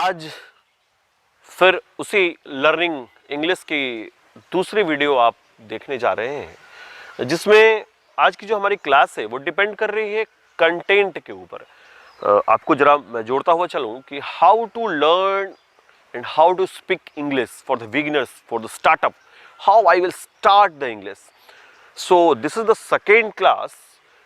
आज फिर उसी लर्निंग इंग्लिश की दूसरी वीडियो आप देखने जा रहे हैं, जिसमें आज की जो हमारी क्लास है वो डिपेंड कर रही है कंटेंट के ऊपर। आपको जरा मैं जोड़ता हुआ चलूं कि how to learn and how to speak English for the beginners, for the startup, how I will start the English. So this is the second class.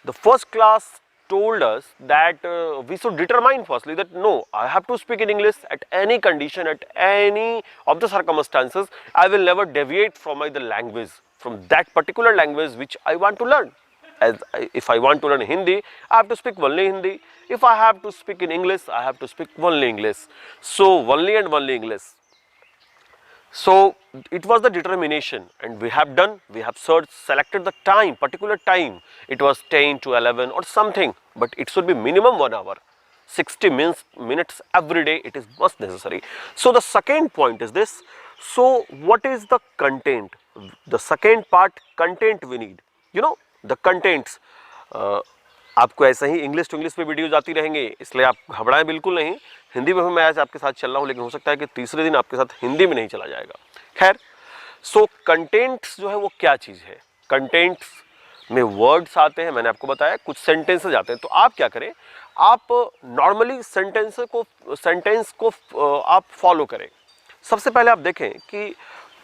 The first class told us that we should determine firstly that no, I have to speak in English at any condition, at any of the circumstances. I will never deviate from the language, from that particular language which I want to learn. If I want to learn Hindi, I have to speak only Hindi. If I have to speak in English, I have to speak only English. So only and only English. So it was the determination, and we have done, we have selected the time, particular time. It was 10 to 11 or something, but it should be minimum 1 hour. 60 minutes every day, it is most necessary. So the second point is this. So what is the content? The second part, content we need. You know, the contents. आपको ऐसे ही English to English पे videos आती रहेंगे, इसलिए आप घबराएं बिल्कुल नहीं. हिंदी में भी मैं आज आपके साथ चल रहा हूँ, लेकिन हो सकता है कि तीसरे दिन आपके साथ हिंदी में नहीं चला जाएगा. खैर, सो कंटेंट्स जो है वो क्या चीज़ है? कंटेंट्स में वर्ड्स आते हैं, मैंने आपको बताया, कुछ सेंटेंसेज आते हैं. तो आप क्या करें, आप नॉर्मली सेंटेंस को आप फॉलो करें. सबसे पहले आप देखें कि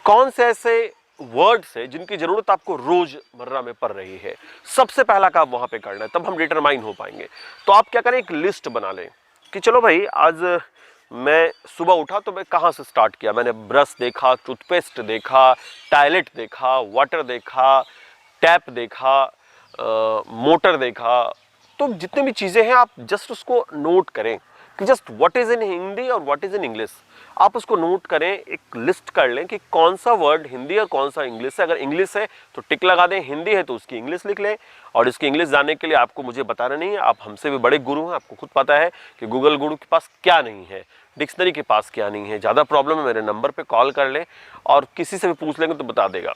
कौन से ऐसे वर्ड्स है जिनकी जरूरत आपको रोजमर्रा में पड़ रही है. सबसे पहला काम वहां पे करना है, तब हम डिटरमाइन हो पाएंगे. तो आप क्या करें, एक लिस्ट बना लें कि चलो भाई, आज मैं सुबह उठा तो मैं कहाँ से स्टार्ट किया. मैंने ब्रश देखा, टूथपेस्ट देखा, टॉयलेट देखा, वाटर देखा, टैप देखा, मोटर देखा. तो जितनी भी चीज़ें हैं आप जस्ट उसको नोट करें कि just what is in Hindi और व्हाट इज़ इन इंग्लिश. आप उसको नोट करें, एक लिस्ट कर लें कि कौन सा वर्ड हिंदी और कौन सा इंग्लिश है. अगर इंग्लिश है तो टिक लगा दें, हिंदी है तो उसकी इंग्लिश लिख लें. और इसकी इंग्लिश जानने के लिए आपको मुझे बताना नहीं है, आप हमसे भी बड़े गुरु हैं, आपको खुद पता है कि गूगल गुरु के पास क्या नहीं है, डिक्शनरी के पास क्या नहीं है. ज़्यादा प्रॉब्लम है, मेरे नंबर पर कॉल कर लें और किसी से भी पूछ लेंगे तो बता देगा.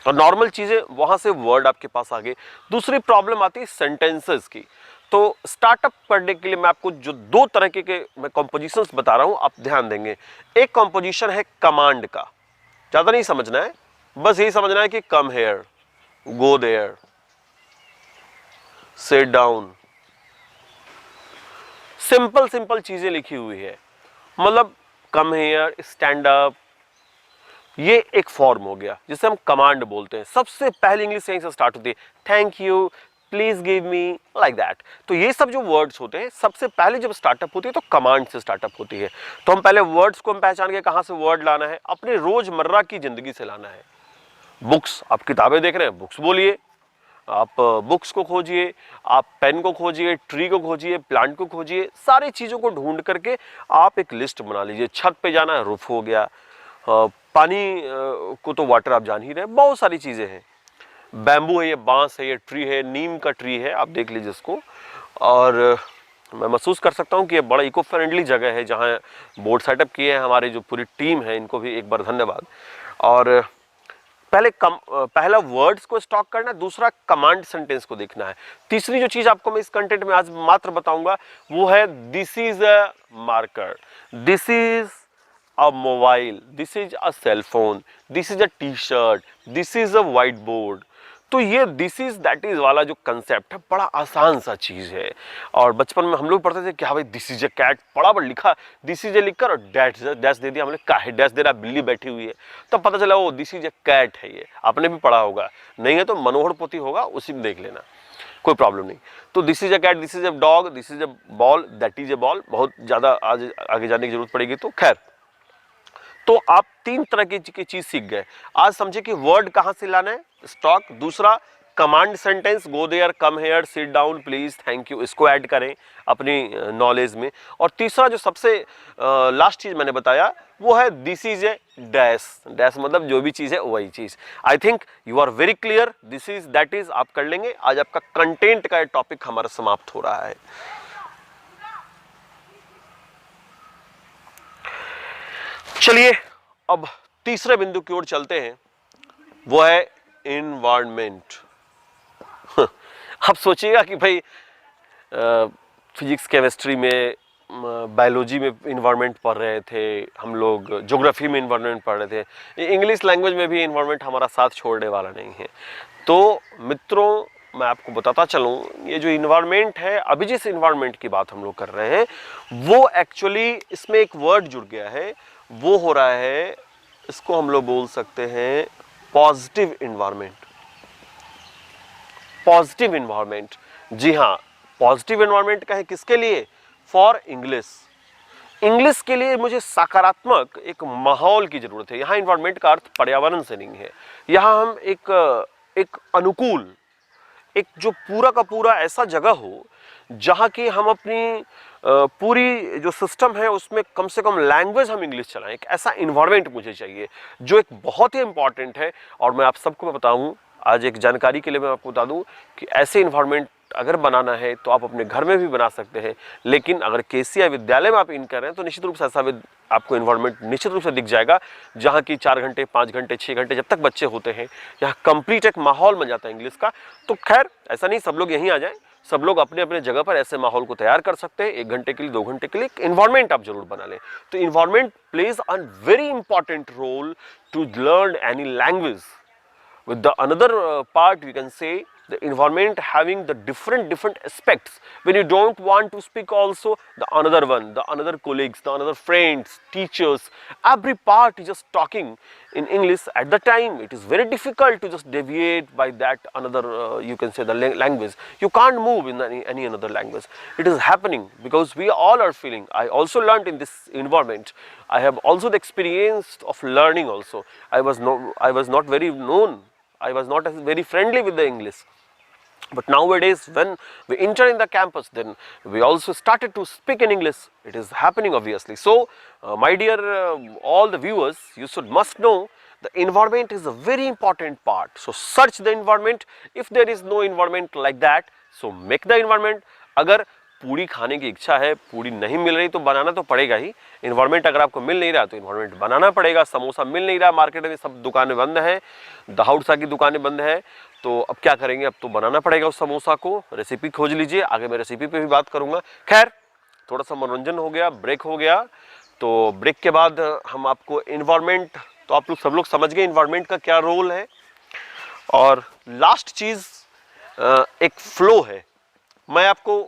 और नॉर्मल चीज़ें वहाँ से वर्ड आपके पास आ गए. दूसरी प्रॉब्लम आती है सेंटेंसेस की. तो स्टार्टअप करने के लिए मैं आपको जो दो तरह के मैं कॉम्पोजिशंस बता रहा हूं, आप ध्यान देंगे. एक कॉम्पोजिशन है कमांड का. ज़्यादा नहीं समझना है, बस यही समझना है कि come here, go there, sit down. Simple simple चीज़ें लिखी हुई है. मतलब कम हेयर, स्टैंड अप, ये एक फॉर्म हो गया जिसे हम कमांड बोलते हैं. सबसे पहले इंग्लिश यहीं से स्टार्ट होती है. Thank you, please give me, like that. तो ये सब जो वर्ड्स होते हैं, सबसे पहले जब स्टार्टअप होती है तो कमांड से स्टार्टअप होती है. तो हम पहले वर्ड्स को हम पहचान के कहां से वर्ड लाना है, अपने रोजमर्रा की जिंदगी से लाना है. बुक्स, आप किताबें देख रहे हैं, बुक्स बोलिए. आप बुक्स को खोजिए, आप पेन को खोजिए, ट्री को खोजिए, प्लांट को खोजिए. सारी चीजों को ढूंढ करके आप एक लिस्ट बना लीजिए. छत पे जाना है, रूफ हो गया. पानी को तो वाटर आप जान ही रहे हैं. बहुत सारी चीजें हैं. बैम्बू है, ये बांस है, ये ट्री है, नीम का ट्री है, आप देख लीजिए इसको. और मैं महसूस कर सकता हूँ कि ये बड़ा इको फ्रेंडली जगह है जहाँ बोर्ड सेटअप किए हैं. हमारी जो पूरी टीम है, इनको भी एक बार धन्यवाद. और पहला वर्ड्स को स्टॉक करना है, दूसरा कमांड सेंटेंस को देखना है. तीसरी जो चीज़ आपको मैं इस कंटेंट में आज मात्र बताऊंगा वो है this is a marker, this is a mobile, this is a cell phone, this is a T shirt, this is a white board. तो ये दिस इज दैट इज वाला जो कंसेप्ट है, बड़ा आसान सा चीज है. और बचपन में हम लोग पढ़ते थे कि हाँ भाई दिस इज ए कैट, बड़ा बड़ा लिखा, दिस इज ए लिखकर और डैश दे दिया. हमने काहे डैश दे रहा, बिल्ली बैठी हुई है. तब पता चला वो दिस इज ए कैट है. ये आपने भी पढ़ा होगा, नहीं है तो मनोहर पोथी होगा, उसी में देख लेना, कोई प्रॉब्लम नहीं. तो this is a cat, this is a dog, this is a ball, that is a ball. बहुत ज्यादा आज आगे जाने की जरूरत पड़ेगी. तो खैर, तो आप तीन तरह की चीज सीख गए. आज समझे कि वर्ड कहां से लाना है, स्टॉक. दूसरा command sentence, go there, come here, sit down, please, thank you, इसको ऐड करें अपनी नॉलेज में. और तीसरा जो सबसे लास्ट चीज मैंने बताया वो है this is a dash. Dash मतलब जो भी चीज है वही चीज. I think you are very clear. This is, that is आप कर लेंगे. आज आपका कंटेंट का टॉपिक हमारा समाप्त हो रहा है. चलिए अब तीसरे बिंदु की ओर चलते हैं, वो है इन्वायरमेंट. आप सोचिएगा कि भाई फिजिक्स केमिस्ट्री में बायोलॉजी में इन्वायरमेंट पढ़ रहे थे, हम लोग ज्योग्राफी में इन्वायरमेंट पढ़ रहे थे, इंग्लिश लैंग्वेज में भी इन्वायरमेंट हमारा साथ छोड़ने वाला नहीं है। तो मित्रों, मैं आपको बताता चलूँ, ये जो इन्वायरमेंट है, अभी जिस इन्वायरमेंट की बात हम लोग कर रहे हैं, वो एक्चुअली इसमें एक वर्ड जुड़ गया है, वो हो रहा है, इसको हम लोग बोल सकते हैं पॉजिटिव इन्वायरमेंट। पॉजिटिव इन्वायरमेंट, जी हाँ, पॉजिटिव इन्वायरमेंट का है किसके लिए? For English. इंग्लिश के लिए मुझे सकारात्मक एक माहौल की जरूरत है। यहाँ इन्वायरमेंट का अर्थ पर्यावरण से नहीं है, यहाँ हम एक अनुकूल, एक जो पूरा का पूरा ऐसा जगह हो जहाँ की हम अपनी पूरी जो सिस्टम है उसमें कम से कम लैंग्वेज हम इंग्लिश चलाएं। एक ऐसा इन्वायरमेंट मुझे चाहिए जो एक बहुत ही इंपॉर्टेंट है। और मैं आप सबको बताऊं, आज एक जानकारी के लिए मैं आपको बता दूं कि ऐसे इन्वायरमेंट अगर बनाना है तो आप अपने घर में भी बना सकते हैं, लेकिन अगर केसीआई विद्यालय में आप इन कर रहे हैं तो निश्चित रूप से ऐसा आपको इन्वायरमेंट निश्चित रूप से दिख जाएगा जहाँ की 4 घंटे 5 घंटे 6 घंटे जब तक बच्चे होते हैं, यहाँ कंप्लीट एक माहौल बन जाता है इंग्लिश का। तो खैर, ऐसा नहीं सब लोग यहीं आ जाएं, सब लोग अपने अपने जगह पर ऐसे माहौल को तैयार कर सकते हैं। 1 घंटे के लिए 2 घंटे के लिए इन्वायरमेंट आप जरूर बना लें। तो environment plays a very important role to learn any language. With the another part, we can say the environment having the different aspects. When you don't want to speak also, the another one, the another colleagues, the another friends, teachers, every part is just talking in English. At the time, it is very difficult to just deviate by that another, you can say the language. You can't move in any another language. It is happening because we all are feeling. I also learned in this environment. I have also the experience of learning also. I was not very known. I was not very friendly with the English. But nowadays, when we enter in the campus, then we also started to speak in English. It is happening obviously. So, my dear all the viewers, you must know the environment is a very important part. So, search the environment. If there is no environment like that, so make the environment. अगर पूड़ी खाने की इच्छा है, पूड़ी नहीं मिल रही तो बनाना तो पड़ेगा ही। इन्वायरमेंट अगर आपको मिल नहीं रहा तो इन्वायरमेंट बनाना पड़ेगा। समोसा मिल नहीं रहा, मार्केट में सब दुकानें बंद हैं, दहाड़सा की दुकानें बंद हैं, तो अब क्या करेंगे? अब तो बनाना पड़ेगा उस समोसा को। रेसिपी खोज लीजिए, आगे मैं रेसिपी पे भी बात करूंगा। खैर, थोड़ा सा मनोरंजन हो गया, ब्रेक हो गया, तो ब्रेक के बाद हम आपको इन्वायरमेंट, तो आप लोग सब लोग समझ गए इन्वायरमेंट का क्या रोल है। और लास्ट चीज एक फ्लो है। मैं आपको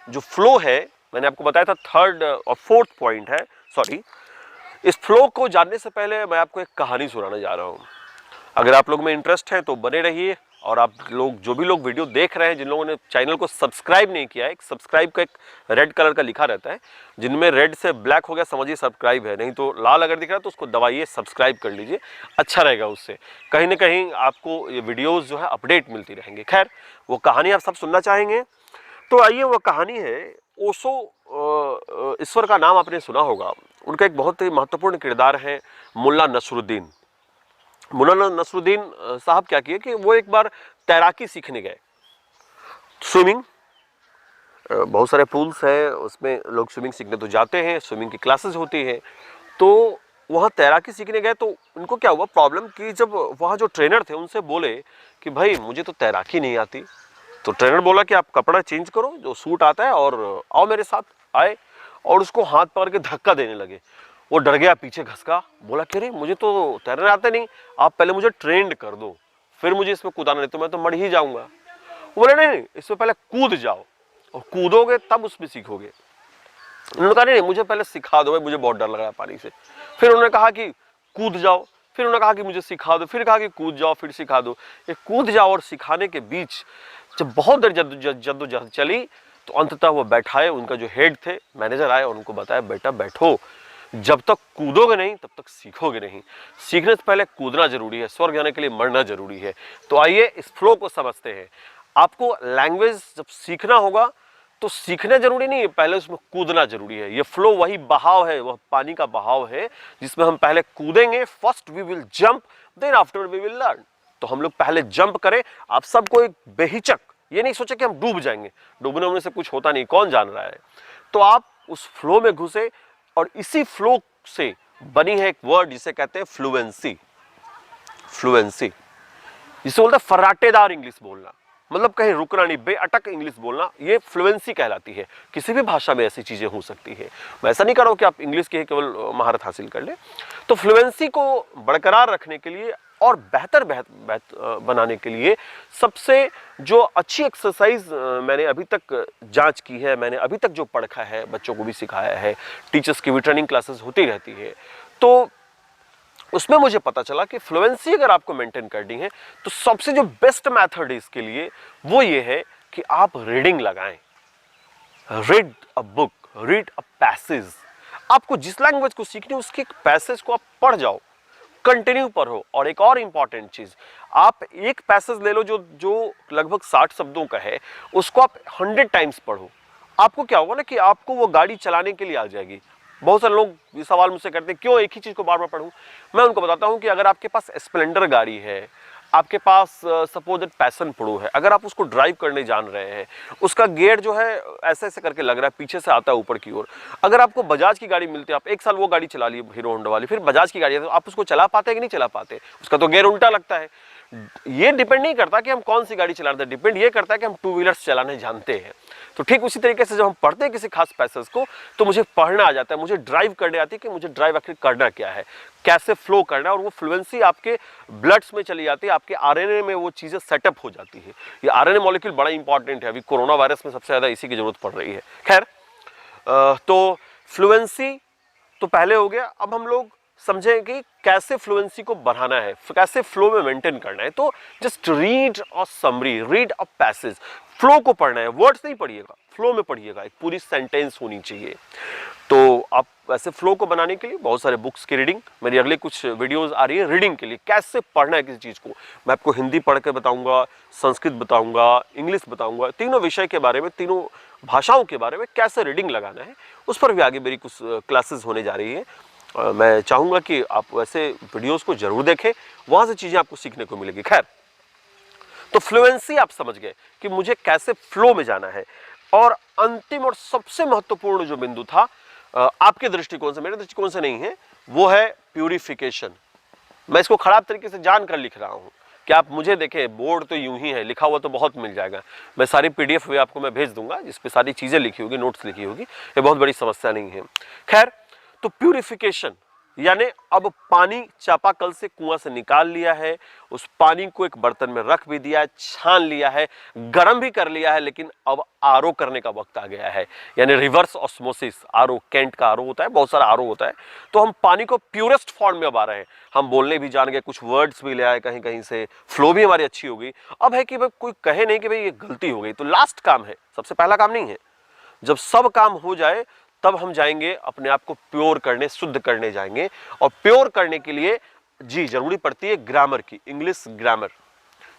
जो फ्लो है, मैंने आपको बताया था 3rd और 4th पॉइंट है, सॉरी। इस फ्लो को जानने से पहले मैं आपको एक कहानी सुनाने जा रहा हूँ। अगर आप लोग में इंटरेस्ट है तो बने रहिए। और आप लोग जो भी लोग वीडियो देख रहे हैं, जिन लोगों ने चैनल को सब्सक्राइब नहीं किया है, एक सब्सक्राइब का एक रेड कलर का लिखा रहता है, जिनमें रेड से ब्लैक हो गया समझिए सब्सक्राइब है, नहीं तो लाल अगर दिख रहा है तो उसको दबाइए, सब्सक्राइब कर लीजिए, अच्छा रहेगा। उससे कहीं ना कहीं आपको ये वीडियोज़ जो है अपडेट मिलती रहेंगे। खैर, वो कहानी आप सब सुनना चाहेंगे तो आइए, वो कहानी है ओशो ईश्वर का नाम आपने सुना होगा। उनका एक बहुत ही महत्वपूर्ण किरदार है मुल्ला नसरुद्दीन। मुल्ला नसरुद्दीन साहब क्या किए कि वो एक बार तैराकी सीखने गए। स्विमिंग, बहुत सारे पूल्स हैं, उसमें लोग स्विमिंग सीखने तो जाते हैं, स्विमिंग की क्लासेस होती है। तो वहाँ तैराकी सीखने गए तो उनको क्या हुआ प्रॉब्लम कि जब वहाँ जो ट्रेनर थे उनसे बोले कि भाई मुझे तो तैराकी नहीं आती, तो ट्रेनर बोला कि आप कपड़ा चेंज करो, जो सूट आता है, और आओ मेरे साथ। आए और उसको हाथ पकड़ के धक्का देने लगे। वो डर गया, पीछे घसका, बोला कि अरे मुझे तो तैरने आता नहीं, आप पहले मुझे ट्रेंड कर दो, फिर मुझे इसमें कूदाना, नहीं तो मैं तो मर ही जाऊंगा। वो बोले नहीं, इसमें पहले कूद जाओ और कूदोगे तब उसमें सीखोगे। उन्होंने कहा नहीं, मुझे पहले सिखा दो, मुझे बहुत डर लग रहा है पानी से। फिर उन्होंने कहा कि कूद जाओ, फिर उन्होंने कहा कि मुझे सिखा दो, फिर कहा कि कूद जाओ, फिर सिखा दो। ये कूद जाओ और सिखाने के बीच जब बहुत देर जद्दोजहद चली तो अंततः वो बैठाए, उनका जो हेड थे, मैनेजर आए और उनको बताया बेटा बैठो, जब तक कूदोगे नहीं तब तक सीखोगे नहीं। सीखने से पहले कूदना जरूरी है, स्वर्ग जाने के लिए मरना जरूरी है। तो आइए इस फ्लो को समझते हैं। आपको लैंग्वेज जब सीखना होगा तो सीखना जरूरी नहीं है, पहले उसमें कूदना जरूरी है। ये फ्लो वही बहाव है, वह पानी का बहाव है जिसमें हम पहले कूदेंगे। First we will jump, then after we will learn. तो हम लोग पहले जंप करें। आप सबको एक बेहिचक, ये नहीं सोचे कि हम डूब जाएंगे, डूबने उबने से कुछ होता नहीं, कौन जान रहा है। तो आप उस फ्लो में घुसे और इसी फ्लो से बनी है एक वर्ड जिसे कहते हैं फ्लुएंसी। फ्लुएंसी जिसे बोलते हैं फर्राटेदार इंग्लिश बोलना। मतलब कहीं रुकना नहीं, बेअटक इंग्लिश बोलना, ये फ्लुएंसी कहलाती है। किसी भी भाषा में ऐसी चीजें हो सकती है। मैं ऐसा नहीं कर रहा हूं कि आप इंग्लिश की केवल महारत हासिल कर ले। तो फ्लुएंसी को बरकरार रखने के लिए और बेहतर बनाने के लिए सबसे जो अच्छी एक्सरसाइज मैंने अभी तक जांच की है, मैंने अभी तक जो पढ़ा है, बच्चों को भी सिखाया है, टीचर्स की भी ट्रेनिंग क्लासेस होती रहती है, तो उसमें मुझे पता चला कि फ्लुएंसी अगर आपको मेंटेन करनी है तो सबसे जो बेस्ट मेथड है इसके लिए वो ये है कि आप रीडिंग लगाएं। Read a book, read a passage. आपको जिस लैंग्वेज को सीखनी है उसके एक पैसेज को आप पढ़ जाओ, कंटिन्यू पढ़ो। और एक और इंपॉर्टेंट चीज, आप एक पैसेज ले लो जो लगभग 60 शब्दों का है, उसको आप 100 टाइम्स पढ़ो। आपको क्या होगा ना कि आपको वो गाड़ी चलाने के लिए आ जाएगी। बहुत सारे लोग ये सवाल मुझसे करते हैं क्यों एक ही चीज को बार बार पढूं। मैं उनको बताता हूं कि अगर आपके पास स्प्लेंडर गाड़ी है, आपके पास सपोज दैट पैशन प्रो है, अगर आप उसको ड्राइव करने जान रहे हैं, उसका गियर जो है ऐसे ऐसे करके लग रहा है, पीछे से आता है ऊपर की ओर। अगर आपको बजाज की गाड़ी मिलती है, आप एक साल वो गाड़ी चला लिए हीरो होंडा वाली, फिर बजाज की गाड़ी है, तो आप उसको चला पाते हैं कि नहीं चला पाते? उसका तो गियर उल्टा लगता है। ये डिपेंड नहीं करता कि हम कौन सी गाड़ी चला रहे हैं, डिपेंड ये करता है कि हम टू व्हीलर्स चलाने जानते हैं। तो ठीक उसी तरीके से जब हम पढ़ते हैं किसी खास पैसेज को, तो मुझे पढ़ना आ जाता है, मुझे ड्राइव करने आती है कि मुझे ड्राइव आखिर करना क्या है, कैसे फ्लो करना है, और वो फ्लुएंसी आपके ब्लड्स में चली जाती है, आपके आरएनए में वो चीजें सेटअप हो जाती है। ये आरएनए मॉलिक्यूल बड़ा इंपॉर्टेंट है, अभी कोरोना वायरस में सबसे ज्यादा इसी की जरूरत पड़ रही है। खैर, तो फ्लुएंसी तो पहले हो गया। अब हम लोग समझें कि कैसे फ्लुएंसी को बढ़ाना है, कैसे फ्लो में मेंटेन करना है। तो just read a summary, read a passage. Flow को पढ़ना है, वर्ड्स नहीं पढ़िएगा, फ्लो में पढ़िएगा, एक पूरी सेंटेंस होनी चाहिए। तो आप वैसे फ्लो को बनाने के लिए बहुत सारे बुक्स की रीडिंग, मेरी अगले कुछ वीडियोस आ रही है रीडिंग के लिए, कैसे पढ़ना है किसी चीज को। मैं आपको हिंदी पढ़ के बताऊंगा, संस्कृत बताऊंगा, इंग्लिश बताऊंगा, तीनों विषय के बारे में, तीनों भाषाओं के बारे में कैसे रीडिंग लगाना है, उस पर भी आगे मेरी कुछ क्लासेस होने जा रही है। मैं चाहूंगा कि आप वैसे वीडियोस को जरूर देखें, वहां से चीजें आपको सीखने को मिलेगी। खैर, तो फ्लुएंसी आप समझ गए कि मुझे कैसे फ्लो में जाना है। और अंतिम और सबसे महत्वपूर्ण जो बिंदु था आपके दृष्टिकोण से, मेरे दृष्टिकोण से नहीं है, वो है प्यूरिफिकेशन। मैं इसको खराब तरीके से जानकर लिख रहा हूं कि आप मुझे देखें, बोर्ड तो यूं ही है, लिखा हुआ तो बहुत मिल जाएगा। मैं सारी पीडीएफ भी आपको मैं भेज दूंगा जिसपे सारी चीजें लिखी होगी, नोट्स लिखी होगी, ये बहुत बड़ी समस्या नहीं है। खैर, तो प्यूरिफिकेशन यानी अब पानी चापाकल से, कुआं से निकाल लिया है, उस पानी को एक बर्तन में रख भी दिया है, छान लिया है, गर्म भी कर लिया है, लेकिन अब आरओ करने का वक्त आ गया है, यानी रिवर्स ऑस्मोसिस। आरओ, कैंट का आरओ होता है, बहुत सारा आरओ होता है। तो हम पानी को प्योरेस्ट फॉर्म में अब आ रहे हैं, हम बोलने भी जान गए, कुछ वर्ड्स भी ले आए कहीं कहीं से, फ्लो भी हमारी अच्छी हो गई। अब है कि भाई कोई कहे नहीं कि भाई ये गलती हो गई, तो लास्ट काम है, सबसे पहला काम नहीं है। जब सब काम हो जाए तब हम जाएंगे अपने आप को प्योर करने, शुद्ध करने जाएंगे। और प्योर करने के लिए जी जरूरी पड़ती है ग्रामर की, इंग्लिश ग्रामर,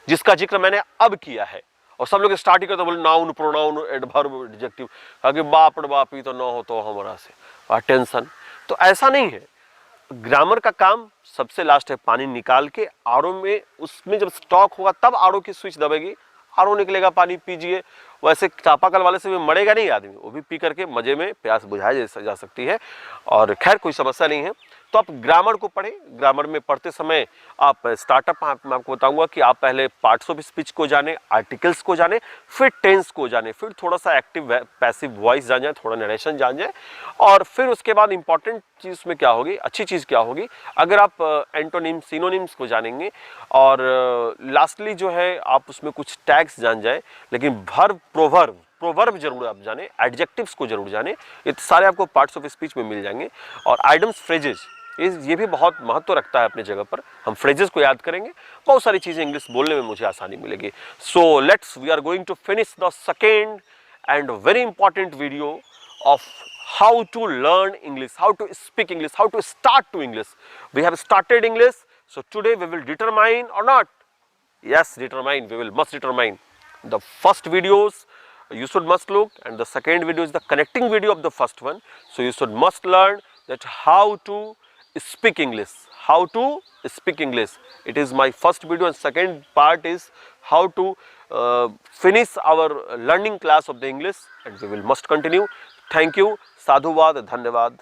जिसका जिक्र मैंने अब किया है। और सब लोग स्टार्ट ही करते बोले नाउन, प्रोनाउन, एडवर्ब, एडजेक्टिव, आगे बाप रे बाप, ये तो ना हो तो हमारा से टेंशन। तो ऐसा नहीं है, ग्रामर का काम सबसे लास्ट है। पानी निकाल के आरओ में, उसमें जब स्टॉक होगा तब आरओ की स्विच दबेगी, आरओ निकलेगा, पानी पीजिए। वैसे चापाकल वाले से भी मरेगा नहीं आदमी, वो भी पी करके मजे में प्यास बुझाई जा सकती है। और खैर कोई समस्या नहीं है। तो आप ग्रामर को पढ़ें। ग्रामर में पढ़ते समय आप स्टार्टअप, मैं आपको बताऊंगा कि आप पहले पार्ट्स ऑफ स्पीच को जाने, आर्टिकल्स को जाने, फिर टेंस को जाने, फिर थोड़ा सा एक्टिव पैसिव वॉइस जान जाए, थोड़ा नरेशन जान जाए। और फिर उसके बाद इंपॉर्टेंट चीज में क्या होगी, अच्छी चीज क्या होगी, अगर आप एंटोनिम्स, सिनोनिम्स को जानेंगे, और लास्टली जो है आप उसमें कुछ टैग्स जान जाए, लेकिन वर्ब, प्रोवर्ब जरूर आप जाने, एडजेक्टिव्स को जरूर जाने। ये सारे आपको पार्ट्स ऑफ स्पीच में मिल जाएंगे। और आइडम्स, फ्रेजेस, ये भी बहुत महत्व रखता है अपनी जगह पर। हम फ्रेजेस को याद करेंगे, बहुत सारी चीजें इंग्लिश बोलने में मुझे आसानी मिलेगी। So let's, we are going to finish the second and very important video of how to learn English, how to speak English, how to start to English. We have started English, so today we will determine or not. Yes, determine. We will must determine. The first videos you should must look, and the second video is the connecting video of the first one. So you should must learn that how to speak English. How to speak English. It is my first video, and second part is how to finish our learning class of the English, and we will must continue. Thank you. साधुवाद, धन्यवाद।